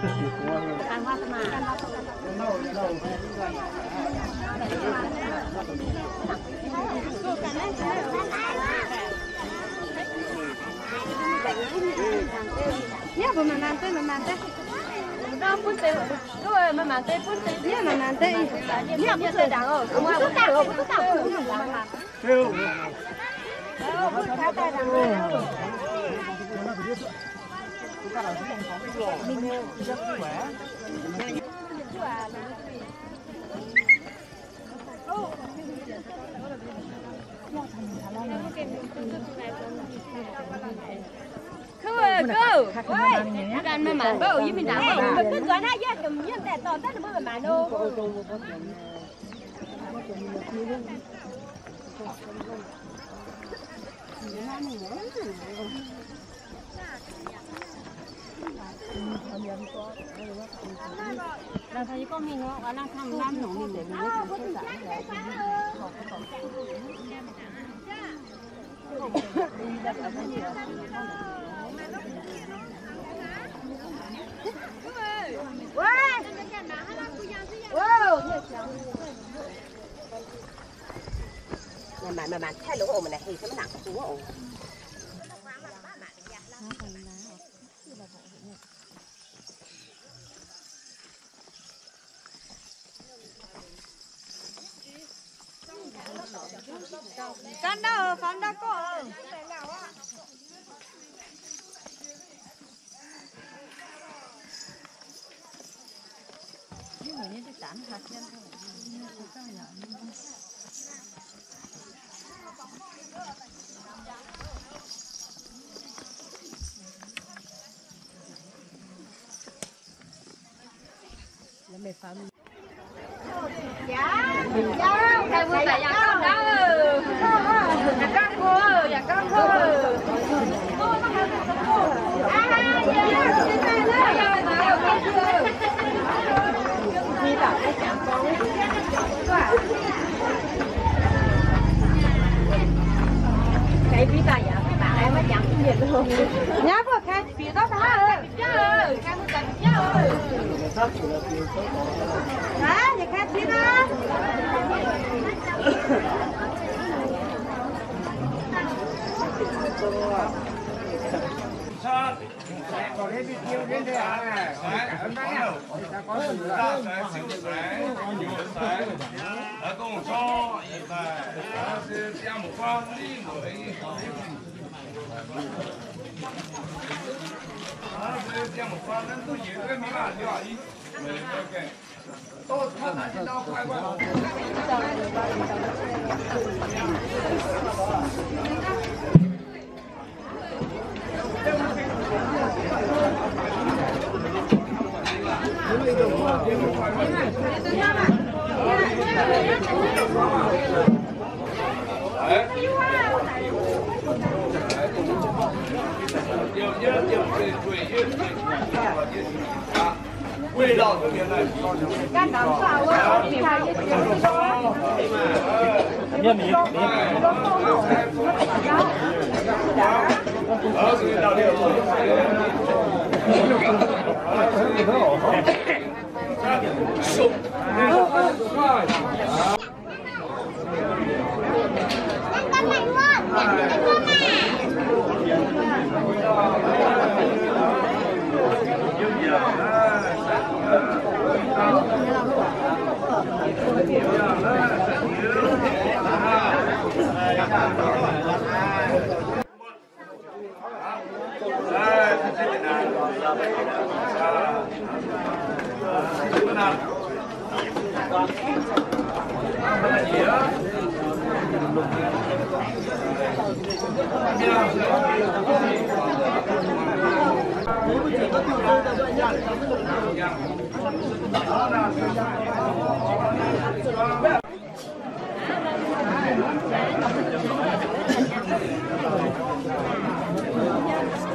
การว่าสมาเนี่ยประมาณนั้นเต้ประมาณนั้นน้ำพุ่นเต้ด้วยประมาณเต้พุ่นเต้เนี่ยประมาณเต้เนี่ยไม่เคยดังอ๋อผมต้องดังผมต้องดังผมต้องดังค่ะพุ่นขาแต่ดังเลยกันมาหมันเบ้ายิ่งมีดังมันขึ้นก่อนหน้าแยกกับยิ่งแต่ตอนนั้นมันมาโน่เราทำก็มีเนาะเราทำน้ำหนองมีเดี๋ยวมีเรื่องที่สามว้าวมาแค่ลูกอมมันนะเฮ้ยฉันมันหนักตัวอมกันđó phán đó có nhưng mà những cái tán hạt nhân thôi là mẹ phán dạ thầy vui vẻ nhà con đó nhà con cô nhà con cô đi bảo cái chạm con cái bí tài à bạn em mới chạm cái gì luôn nhá vừa khai bí đó hả ơi khai một cái bí ơi đó thì khai bí đó còn hết đi tiêu đến đây à? Ấn đấy à? Ta có sự là siêu sáng, nhiều sáng. Ở công cho hiện tại ta sẽ xem một pha đi với ta sẽ xem một pha nên tôi diễn cái miếng ăn đi à đi. Ok. Tôi thân này trên đâu phải quá. Quê đỏ của miền này. Can đảm sao á? Miền này cái gì đó. Nhớ miền. Cái đào điều rồi. Sụp. Con này luôn. Con này.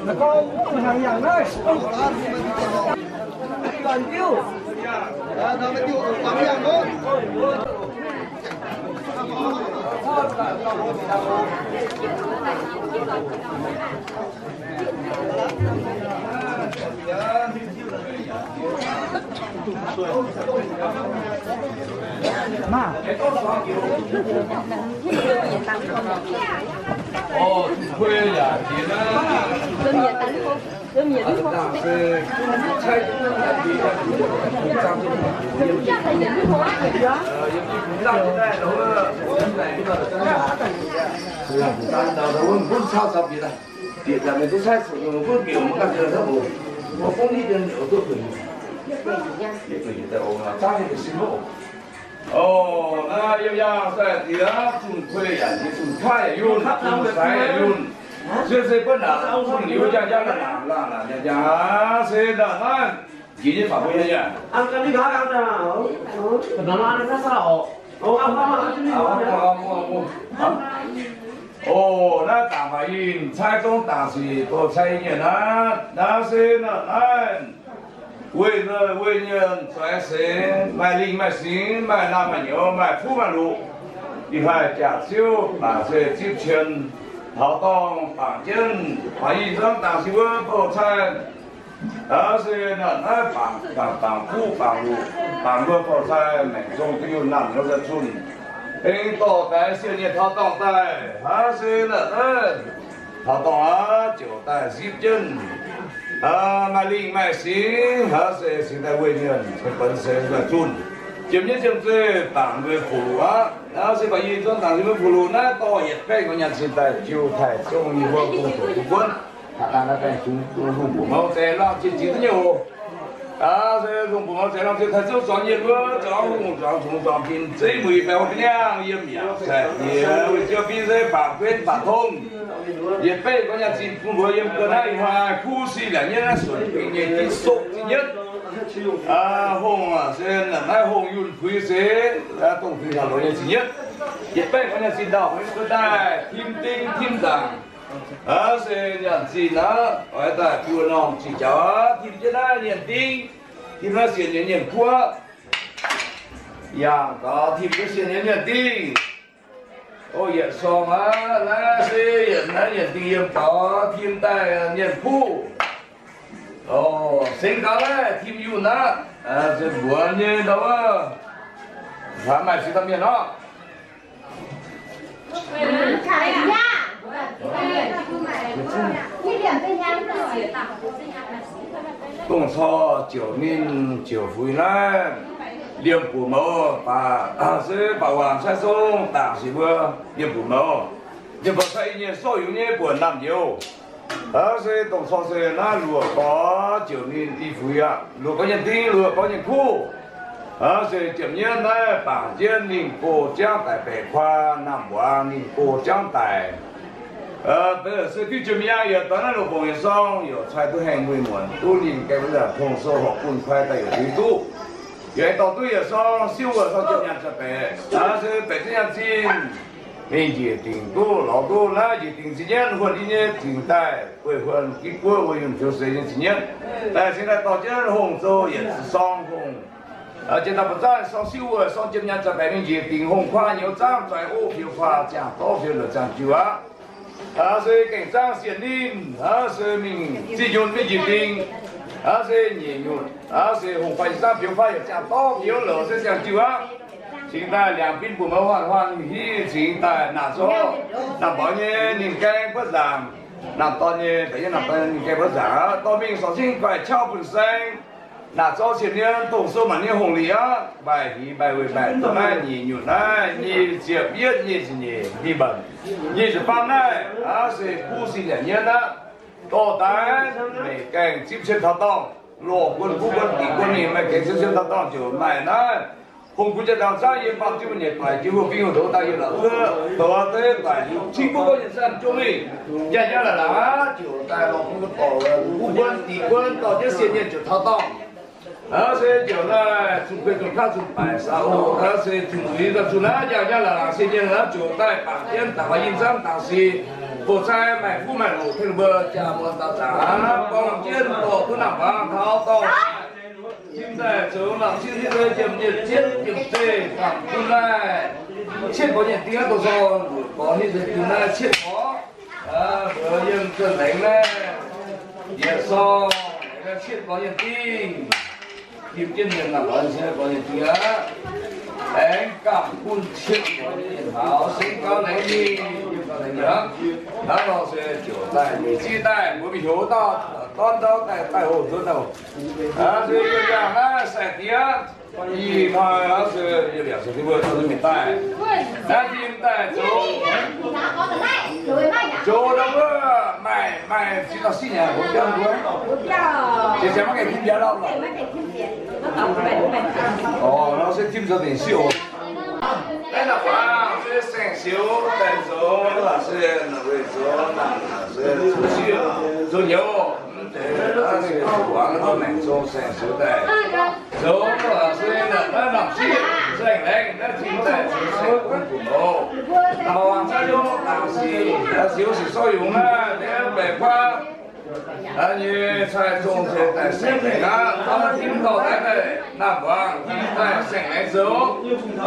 Là con hàng nhàng đấy. Còn tiêu. Nó mới tiêu ở quán hàng thôi. 嘛？哦，会呀，你呢？是菜。不超特别的，别咱们都菜吃，我不给我们干这个我风力的牛都可以。也可以的，我们炸的是肉。哦，那要不要在第二种会呀？你种菜也用，种菜也用。就是不能从牛家家的啦，是的，那今天发挥一下。ăn cái cá ăn nè, nó ăn cái sao? Ồ, nó tạm phải in,菜中但是多菜一点啊，那是呢，为人赚钱，买零买新，买男买牛，买富买路，你看家酒把这集权。好当绑件，把衣裳当是我包菜，而是呢，那绑裤绑路，绑个包菜，民众都有难有的准。领导在小年他当在，而是呢，他当啊就在10斤，买零买新，而是现在为人本身的准。今年就是绑个裤啊。然后是把衣装当成葫芦那多也被人家现在就太中意我工作不稳，他当然在中不毛在浪接的牛，是中不毛在浪接他就专业个装工装装品，这每百我两也秒噻，也就比这把关把通，也被人家进不过也不那一块苦死两年水平也一缩一年。红是那红运亏损，东非上老年之一，一般我们知道，我们在天丁天上，是人子呢，我在不能去叫天子那年丁，天那些年过，养高天这些年丁，哦也说啊，那些人那年丁高天在年苦。哦，身高嘞，挺有那，这过年的哇，还买其他面了。看呀，东超9年9回来，2部毛把是把王才送，但是我2部毛，这不是一年所有年不难有。是东超是那如果9年一回啊，如果人丁，如果人苦，是今年呢，把建宁过江在北宽，南湾宁过江在，不是对怎么样？有当然有朋友上有菜都很美满，都应该不是通收和滚快的有程度，有到对有上修个上今年这边，是北京人进。年纪挺多，老多那就挺几年，或者呢挺代未婚，结果我用就是几年，但现在到今红州也是双红，现在不再上修啊，上今年这边年纪挺红花牛涨在5票花涨多票了涨就啊，是跟涨县令，是民这种没决定，是年月，是红花3票花也涨多票了，是涨就啊。现在两边部门换，现在那时候那半年应该不让，那当年等于那半年应该不让，到明首先快敲本身，那早些年动手嘛年红利啊，买皮买尾买，都买年月来，你这别你是你们，你是帮来，是不是2年的，到单没跟接触他当，落滚不滚地滚你没跟接触他当就买来。红股这当商业帮助你买，结果并有多大有了多的买，全部个人上中意，家家来啦，就在老公的保了，不管地管到这些年就掏到，且就呢，从贵州看出白沙河，且从贵州从哪家家来啦，些年呢就在白天打发营商当时。不在买富买路，听不家门到站，光见到都南方掏到。现在走了，现在今年接对放出来，7多年第二多少，过年是出来7多，我用这人呢，也说，个切保险金，有今年那保险保险金啊，哎，港股切保险好，身高能力又高能量，然后是9代、7代，我们有到单刀带后头头，啊，是有两个3点。一他要是有2次机会，都是没带，那今带走，走那个买几到4年，我标多，这什么给听别了？哦，老师听着点秀。那的话是生锈带走，那是那位走，那是出去走牛。那是王都能做生锈带，走那是那老师生灵，那现在就是公母，那么往下用老师，那就是所用啊，那白花，那你才种这带生灵啊，他听到那个那王一带生灵走，那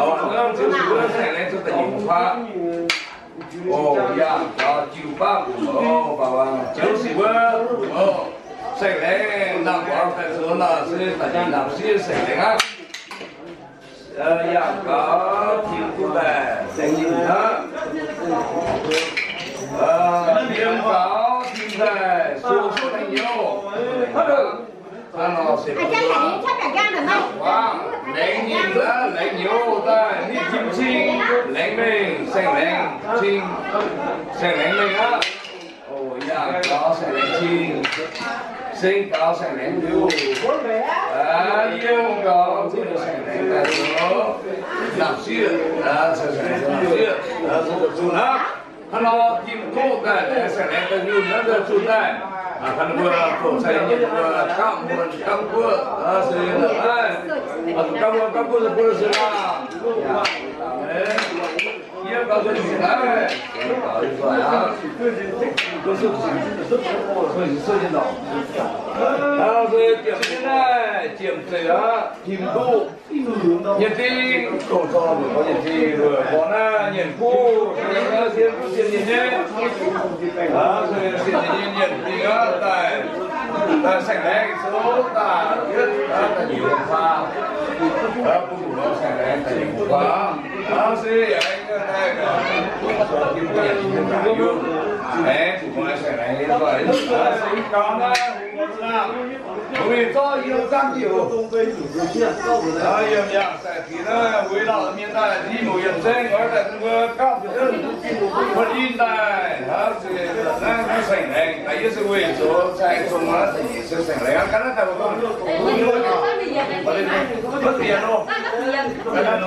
就是生灵做的用法。哦呀，到98公母，90哦。生灵，那光在说呢是大家那些生灵啊，养高听不来声音啊，养高听来说说的有，看到谁？哇，灵音啊，灵有的，你听清，灵灵生灵清，生灵灵啊，哦养高生灵清。身高生灵有，有高这个生灵的有，老师这是老师，这个主呢，看到听过的生灵的有那个主呢，看到口才也刚过，是的，刚过是不是啦？也搞个女的，搞一个呀，都是设计到，然后是检呢，检测啊，听度，眼睛工作我眼睛我呢眼部，那先不先眼睛，啊是先眼睛啊在生来手打的油花，不生来的油花，是有一个那个，听不眼睛打油，不生来的谁搞呢？我们早有长有，有两三天呢，为了面对地某人生，而在这个高人，我应该是那个生人，他也是为做在中国的也是生人，刚才他们说，不对喽，刚才喽，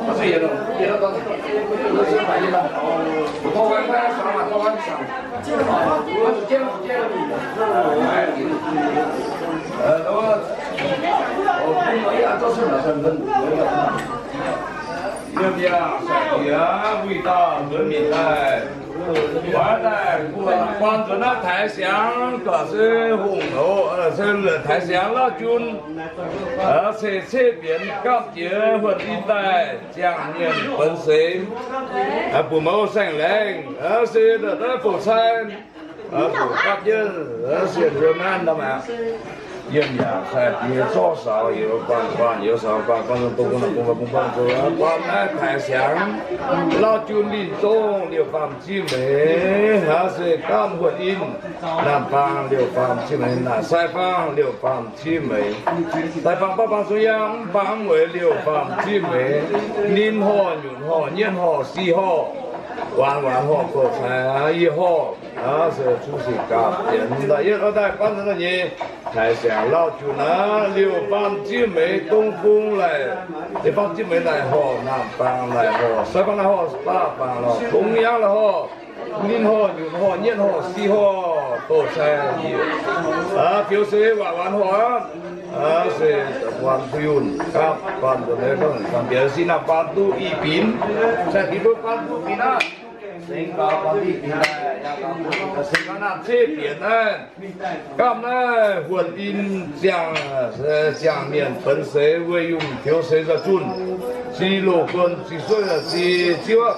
不是也喽，也喽，不是反应了，拖完快上嘛，拖完上。我接了，我也做出了身份，要不要？呀，味道很明白。完了，光着那台香可是红头，是台香老君，而且这边高级混一代江面本身，不谋生人，而且的那不餐，不高级，而且热难的嘛。人家在别做少有官有少官都不能公做，官来台香，老君临终六方之美，还是甘婚姻，南方六方之美，南西方六方之美，大方北方中央方为六方之美，年好运好年好时好。玩好口才也好，是出席高人的一代班子的人，台上老君啊，六方之美东风来，六方之美来好，南方来好，西方来好，北方来，中央来好，年好运好年好时好，口才也，就是玩好。是玩不用，ครับ玩的那种，别是那玩都一边，在地方玩都边啊，身高玩一边呢，身高那这边呢，咁呢婚姻江面本身为用就是个准，几路分几岁了几个。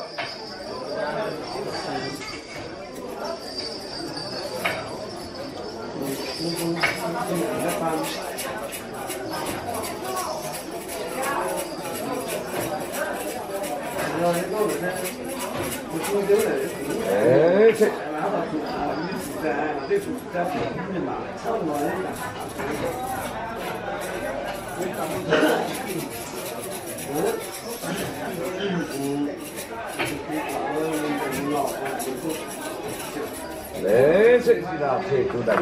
Đấy, sẽ là thể của đại.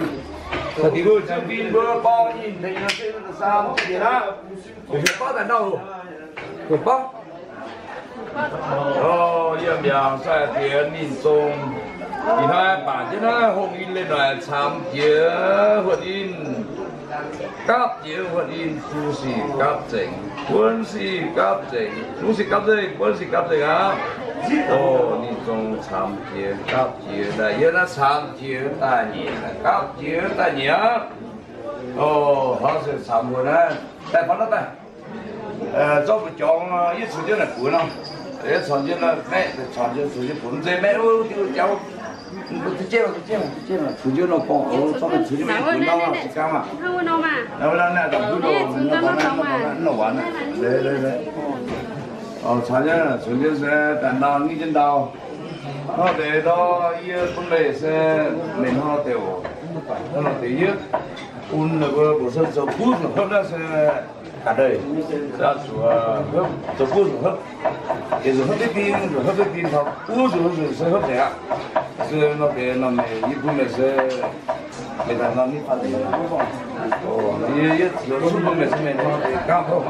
Thật thì đôi chân pin vừa bao nhìn thấy nó sẽ là sao thế đó. Để bắt tại đâu? Để bắt. Yếm yang sai tiền nhìn sông. Thì hai bản chất nó hồng in lên là tham chế hoạt in cáp chế hoạt in su sĩ cáp chỉnh quân sĩ cáp chỉnh su sĩ cáp chỉnh quân sĩ cáp chỉnh á. Nhìn sông tham chế cáp chế đại nhất là tham chế đại nhị cáp chế đại nhị á. Họ sẽ tham luôn á. Tại phần đó tại cho một chọn ít số là cuối năm. Để chọn cho là mẹ chọn cho số cho bốn giây mẹ ơi thì cháu tôi chơi số cho nó còn ở trong cái số cho mình cuốn đâu mà chỉ cao mà đâu là đọc cứ đồ nó quán đấy chọn cho là số cho sẽ đàn đào như chân đào nó để đó yêu con bể sẽ mình họ đều nó để yêu un là bữa sớm sớm phút nó hấp ra sẽ cả đời ra xuống hấp rồi phút rồi hấp để rồi hấp cái tin thôi rồi sẽ hấp thế rồi nó để làm như bữa mình sẽ để làm như phát triển như rồi chúng mình sẽ mình nó để cao hơn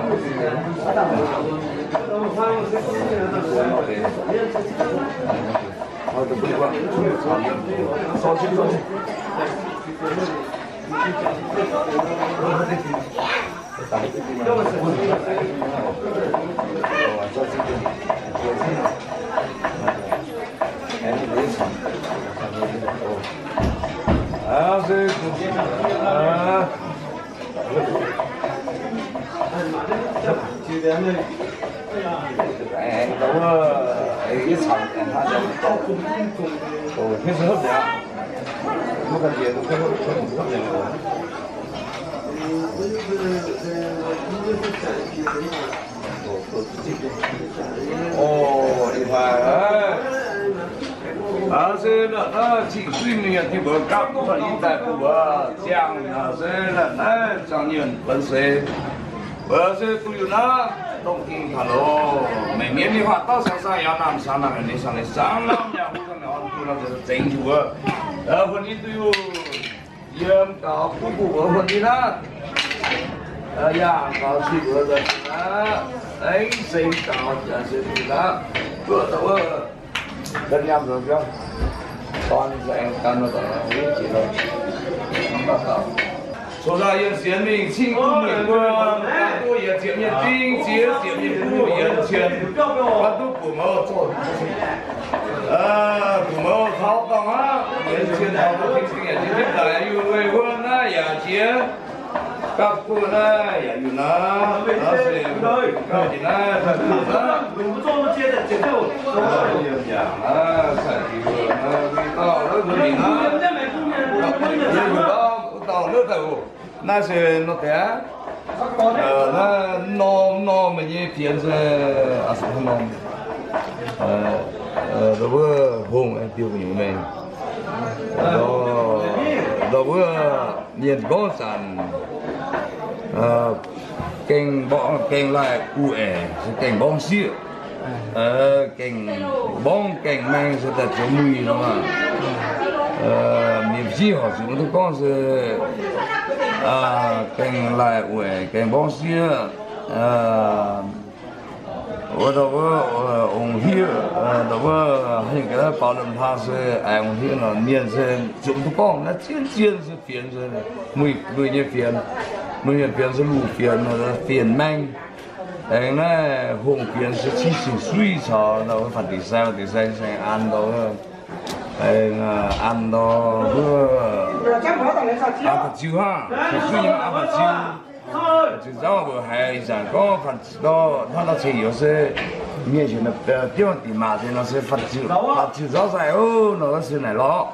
thôi được rồi sau khi rồi đi phải sẽ là nó chỉ suy nghĩ thì bữa cặp và hiện tại của bữa chàng sẽ là nó chẳng nhận vấn đề bữa sẽ tụi nó đông kinh thà lô mình miễn đi hoạt tao sáng sáng làm sáng làm này sáng làm nhà cũng không nói tụi nó sẽ tránh chúa phần đi tụi yếm cao phụ ở phần đi đó nhà cao chỉ ở đây đấy sinh cao trả sự đó vừa tao đơn nhầm rồi không con dạy con nó chỉ rồi số ra yên chiến mình xin cung mình quân tôi yên chiến nhân tinh chiến nhân phu yên chiến quan tu của mơ rồi của mơ tháo tòng á yên chiến tháo tòng thì sinh yên chiến đại yêu quê quân á nhà chiến các cô này nhà yêu nó sẽ các chị này thật là đủ cho nó chia được chiến đấu nhà sẽ thì vừa nó to nó vừa nó tàu nước tàu na sẽ nó té nó mình như phiền sẽ sao nó đó vừa hùng em tiêu của mình đó vừa nhiệt có sẵn kênh lại cụ ẻ kênh bong xịa kênh bong kênh mang sẽ đặt cho mùi nó mà miền chi họ dùng tôi con sẽ kênh lại cụ ẻ kênh bong xịa ở đó ông hiếu đó những cái bảo đảm tha sẽ ông hiếu nó miền sẽ dùng tôi con nó chiến sẽ phiền sẽ mùi như phiền mùi như phiền sẽ lù phiền nó phiền mang đấy nó hùng phiền sẽ chi suy cho nó phải đi sao sẽ ăn đó ăn đó ăn bát chiu ha suy nhưng ăn bát chiu chỉ giáo vừa hay rằng có phần đó nó chỉ có sẽ miền trên nó tiêu tiền mà thì nó sẽ phát chịu giáo dài nó sẽ này lo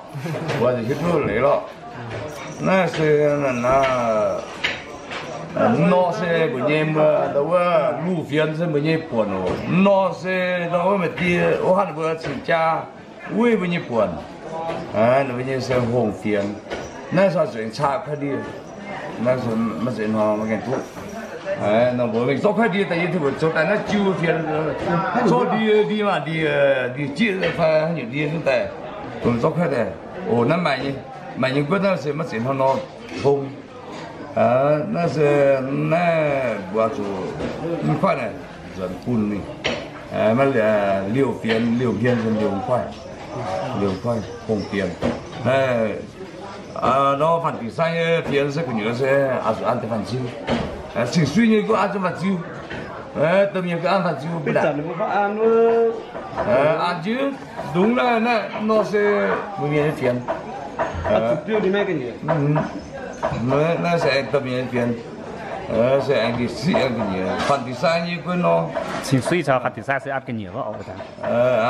và thì cái thứ lấy lo 那是nó sẽ bữa nay mà đâu có lưu phiền sẽ bữa nay buồn rồi nó sẽ đâu có mà đi ở hắn bữa chỉ cha vui bữa nay buồn nó bữa nay sẽ hồng phiền nó sao chuyện cha phải đi nó sẽ mà chuyện họ mà cái thuốc nó bữa mình số phải đi tại vì thì bữa số tại nó chiêu phiền số đi mà đi chia phải những đi như thế còn số phải đấy nó mày như quyết nó sẽ mà chuyện họ nó hồng那是那我就一块呢，人分呢，那6片是6块红片，nó phần tỷ sai phía sẽ của nhớ sẽ ăn cái phần chiêu, chỉ suy nghĩ có ăn cho phần chiêu, tự nhiên cái ăn phần chiêu biết đã, ăn chứ đúng là nó sẽ một miếng phiền, tiêu đi mấy cái gì? nó sẽ tập nhiên phiền sẽ ăn cái gì ăn cái nhiều phần thì sai như cái nó chỉ suy cho phần thì sai sẽ ăn cái nhiều đó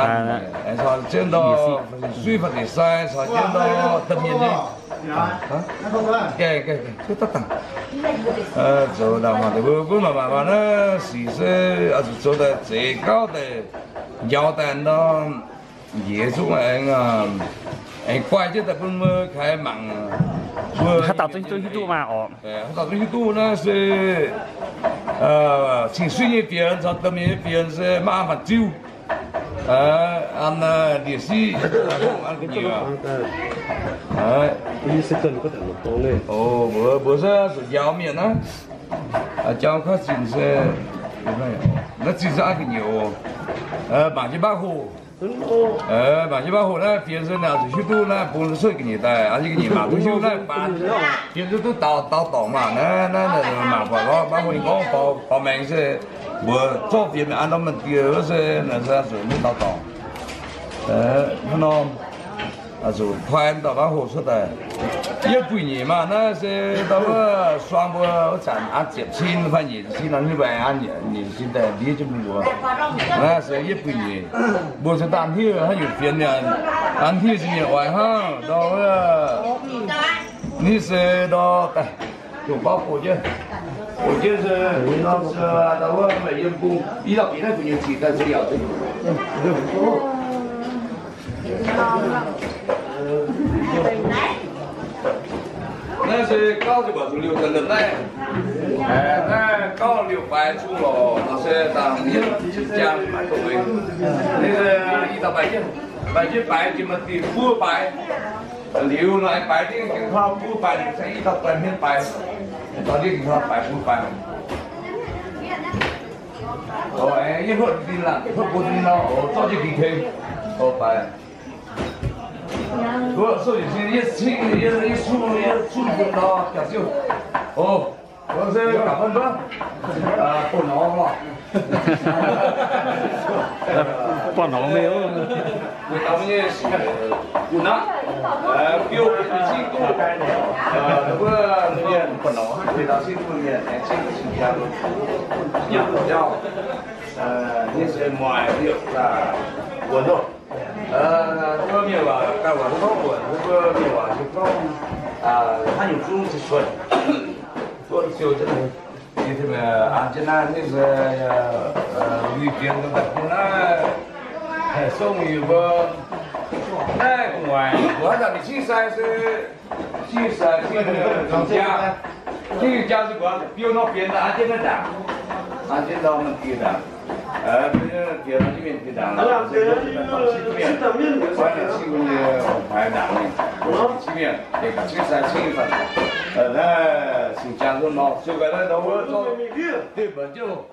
ăn sao trên đó suy phần thì sai sao trên đó tập nhiên đi cái tất cả chỗ nào mà bữa mà nó chỉ sẽ ở chỗ đó sẽ cao để giao tiền đó dễ xuống anh quay chứ tập cũng khai mạng他到最YouTube嘛哦，他到最 YouTube 呢是请训练别人，从对面别人是麻烦酒，按烈士，按个nhiều đi sẽ cần có thể một tô lên. bữa giờ giáo miệng á, giáo các chính sẽ nó chỉ ra cái nhiều, bản chất bác hồ. Bản chất bác hồ này phiền sơn nào chỉ tu này bốn岁cái gì tại anh cái gì mà tu修này bản phiền sơn tu tao mà nó mà phải bác hồ có có mình sẽ bữa cho phiền anh nó mình kia nó sẽ là ra rồi mới tao nó rồi khoan tao bác hồ xuất đây一半年嘛，那是到了双波产接亲，反正亲人那边年现在离这么多，那是一半年，不是当天还有别人，当天是年晚上到了，你是到有包裹去，我就是那是到了每人工，一到别的不用提，但是要这个。那是高就把出6个人来，那高6摆出了，那是当年家买东西，那是一到摆就么地不摆，留来摆的给他不摆，才一到摆面摆，到底给他摆不摆？一会儿定了，一会儿不定了，早就给他，摆。我手机一出不到讲究，我是赶分吧，不挠了，不挠没有，我当年是不拿，标进度，那边不挠，对到进度面，这个是这样，要，你是买的我弄。这面吧，干完了我这个面吧就搞还有猪就说，做的就这个，你这个俺这那那是旅店的那还送一个，那公安，我让你去山是去山这个家，这个家是我比如那边的俺这个的，俺这到我们地的。别人这边给打了，这边关键是个排打的，这边这个3清分，那新疆人咯，这个那我做对本就。